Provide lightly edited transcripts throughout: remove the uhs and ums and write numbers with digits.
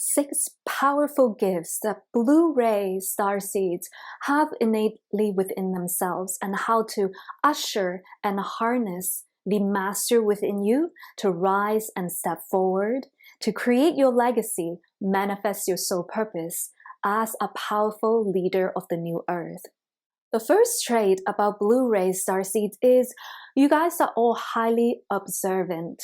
6 powerful gifts that Blueray Starseeds have innately within themselves, and how to usher and harness the master within you to rise and step forward, to create your legacy, manifest your soul purpose as a powerful leader of the new earth. The first trait about Blueray Starseeds is you guys are all highly observant.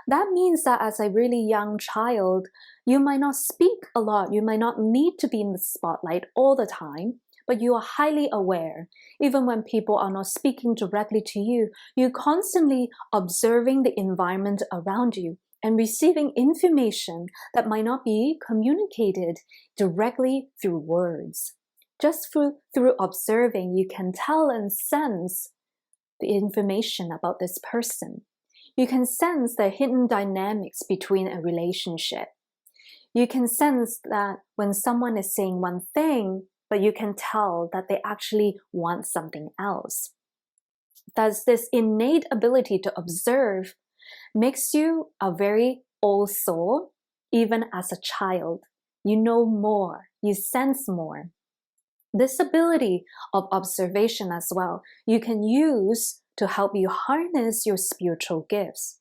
That means that as a really young child, you might not speak a lot, you might not need to be in the spotlight all the time, but you are highly aware. Even when people are not speaking directly to you, you're constantly observing the environment around you and receiving information that might not be communicated directly through words. Just through observing, you can tell and sense the information about this person. You can sense the hidden dynamics between a relationship. You can sense that when someone is saying one thing, but you can tell that they actually want something else. Thus, this innate ability to observe makes you a very old soul, even as a child. You know more, you sense more. This ability of observation as well, you can use to help you harness your spiritual gifts.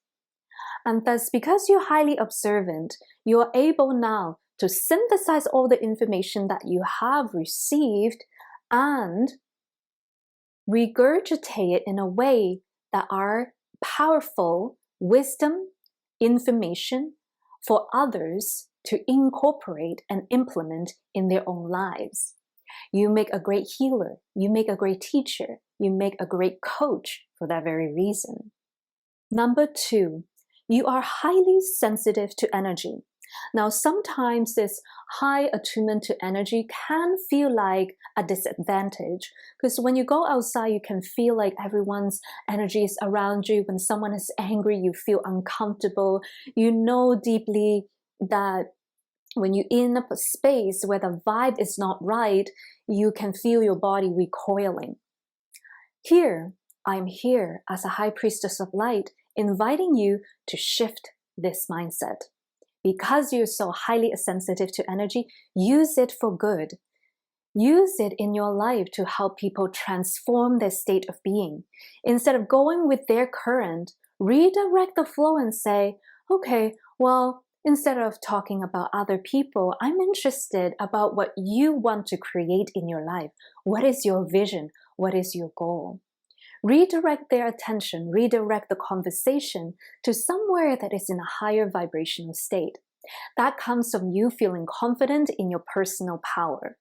And thus, because you're highly observant, you're able now to synthesize all the information that you have received and regurgitate it in a way that are powerful wisdom, information for others to incorporate and implement in their own lives. You make a great healer, you make a great teacher, you make a great coach for that very reason. Number 2, you are highly sensitive to energy. Now, sometimes this high attunement to energy can feel like a disadvantage, because when you go outside, you can feel like everyone's energy is around you. When someone is angry, you feel uncomfortable. You know deeply that when you're in a space where the vibe is not right, you can feel your body recoiling. Here, I'm here as a high priestess of light, inviting you to shift this mindset. Because you're so highly sensitive to energy, use it for good. Use it in your life to help people transform their state of being. Instead of going with their current, redirect the flow and say, okay, well, instead of talking about other people, I'm interested about what you want to create in your life. What is your vision? What is your goal? Redirect their attention, redirect the conversation to somewhere that is in a higher vibrational state. That comes from you feeling confident in your personal power.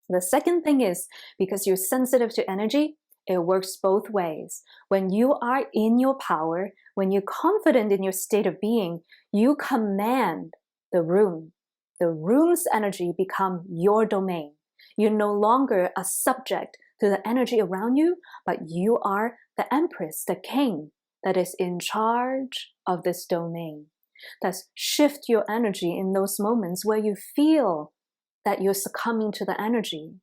The second thing is, because you're sensitive to energy, it works both ways. When you are in your power, when you're confident in your state of being, you command the room. The room's energy becomes your domain. You're no longer a subject to the energy around you, but you are the empress, the king that is in charge of this domain. Thus, shift your energy in those moments where you feel that you're succumbing to the energy.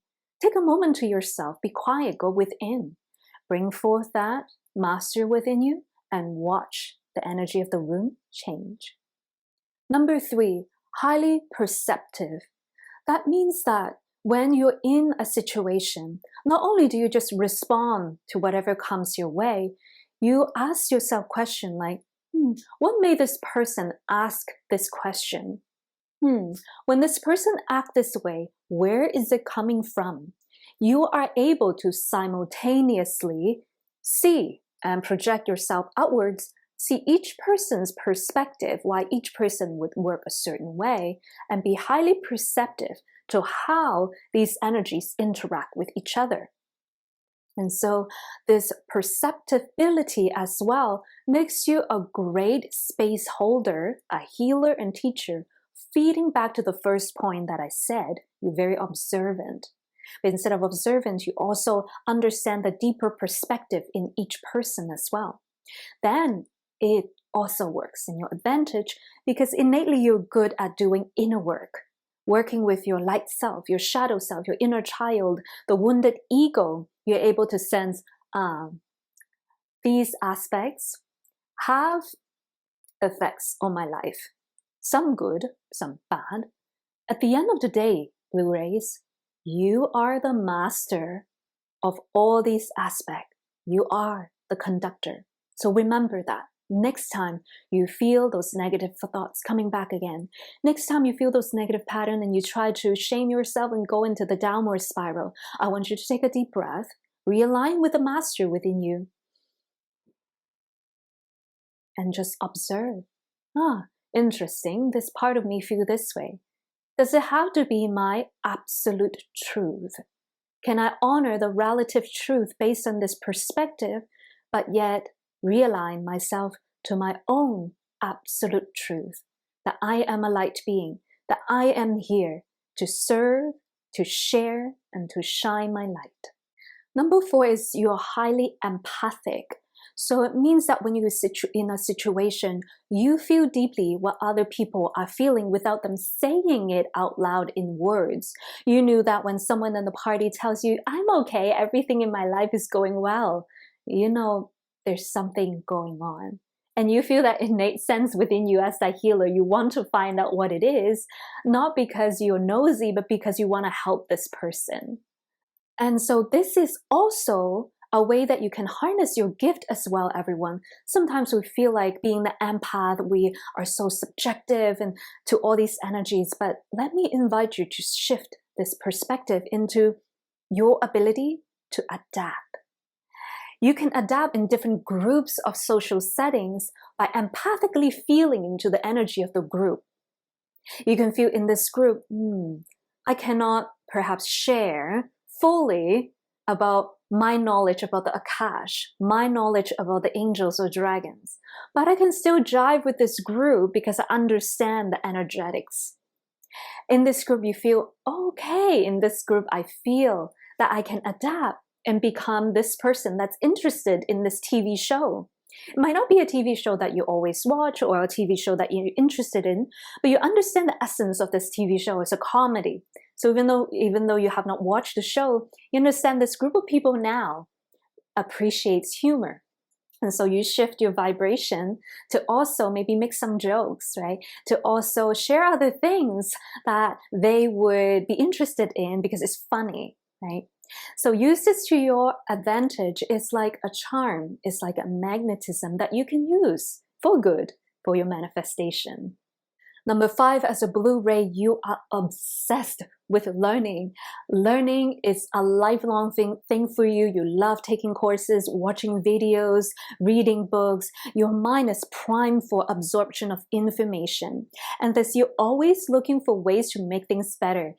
Take a moment to yourself, be quiet, go within. Bring forth that master within you and watch the energy of the room change. Number 3, highly perceptive. That means that when you're in a situation, not only do you just respond to whatever comes your way, you ask yourself questions like, what made this person ask this question? When this person acts this way, where is it coming from? You are able to simultaneously see and project yourself outwards, see each person's perspective, why each person would work a certain way, and be highly perceptive to how these energies interact with each other. And so this perceptibility as well makes you a great space holder, a healer and teacher, feeding back to the first point that I said, you're very observant. But instead of observant, you also understand the deeper perspective in each person as well. Then it also works in your advantage because innately you're good at doing inner work, working with your light self, your shadow self, your inner child, the wounded ego. You're able to sense these aspects have effects on my life. some good, some bad. At the end of the day, Blu-rays, you are the master of all these aspects. You are the conductor. So remember that. Next time you feel those negative thoughts coming back again, next time you feel those negative patterns and you try to shame yourself and go into the downward spiral, I want you to take a deep breath, realign with the master within you, and just observe. Interesting, this part of me feels this way. Does it have to be my absolute truth? Can I honor the relative truth based on this perspective, but yet realign myself to my own absolute truth, that I am a light being, that I am here to serve, to share, and to shine my light. Number 4 is you're highly empathic. So it means that when you're in a situation, you feel deeply what other people are feeling without them saying it out loud in words. You knew that when someone in the party tells you, I'm okay, everything in my life is going well, you know there's something going on. And you feel that innate sense within you as that healer. You want to find out what it is, not because you're nosy, but because you want to help this person. And so this is also a way that you can harness your gift as well, everyone. Sometimes we feel like being the empath, we are so subjective and to all these energies, but let me invite you to shift this perspective into your ability to adapt. You can adapt in different groups of social settings by empathically feeling into the energy of the group. You can feel in this group, I cannot perhaps share fully about my knowledge about the Akash, my knowledge about the angels or dragons, but I can still jive with this group because I understand the energetics. In this group, you feel okay. In this group, I feel that I can adapt and become this person that's interested in this TV show. It might not be a TV show that you always watch or a TV show that you're interested in, but you understand the essence of this TV show as a comedy. So even though you have not watched the show, you understand this group of people now appreciates humor. And so you shift your vibration to also maybe make some jokes, right? To also share other things that they would be interested in because it's funny, right? So use this to your advantage. It's like a charm. It's like a magnetism that you can use for good for your manifestation. Number 5, as a Blu-ray, you are obsessed with learning. Learning is a lifelong thing for you. You love taking courses, watching videos, reading books. Your mind is primed for absorption of information. And thus you're always looking for ways to make things better.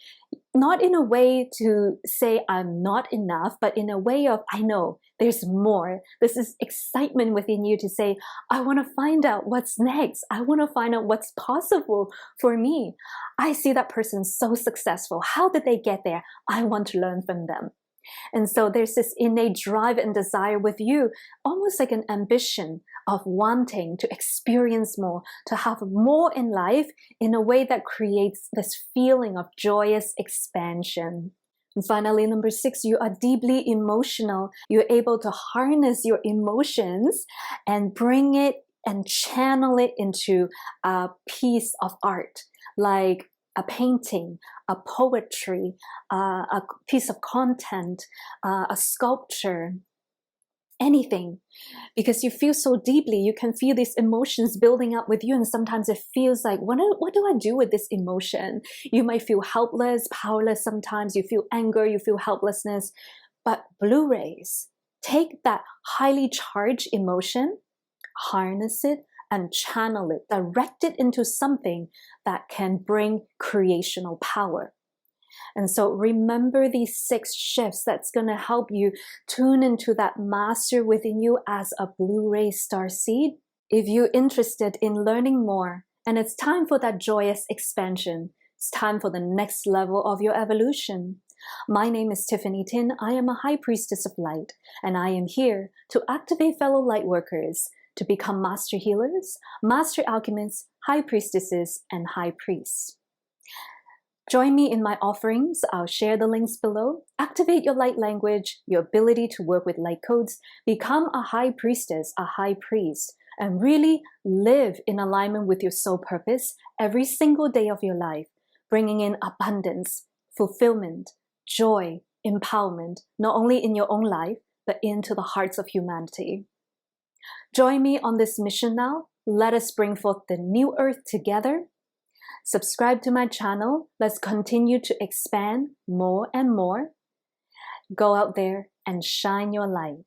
Not in a way to say I'm not enough, but in a way of I know there's more. This is excitement within you to say, I want to find out what's next. I want to find out what's possible for me. I see that person so successful. How did they get there? I want to learn from them. And so there's this innate drive and desire with you, almost like an ambition of wanting to experience more, to have more in life in a way that creates this feeling of joyous expansion. And finally, number 6, you are deeply emotional. You're able to harness your emotions and bring it and channel it into a piece of art, like a painting, a poetry, a piece of content, a sculpture, anything. Because you feel so deeply, you can feel these emotions building up with you, and sometimes it feels like, what do I do with this emotion? You might feel helpless, powerless sometimes, you feel anger, you feel helplessness. But Blu-rays take that highly charged emotion, harness it, and channel it, direct it into something that can bring creational power. And so remember these 6 shifts that's going to help you tune into that master within you as a Blueray Starseed. If you're interested in learning more, and it's time for that joyous expansion, it's time for the next level of your evolution. My name is Tiffany Tin. I am a High Priestess of Light, and I am here to activate fellow lightworkers to become master healers, master alchemists, high priestesses, and high priests. Join me in my offerings. I'll share the links below. Activate your light language, your ability to work with light codes, become a high priestess, a high priest, and really live in alignment with your soul purpose every single day of your life, bringing in abundance, fulfillment, joy, empowerment, not only in your own life, but into the hearts of humanity. Join me on this mission now. Let us bring forth the new earth together. Subscribe to my channel. Let's continue to expand more and more. Go out there and shine your light.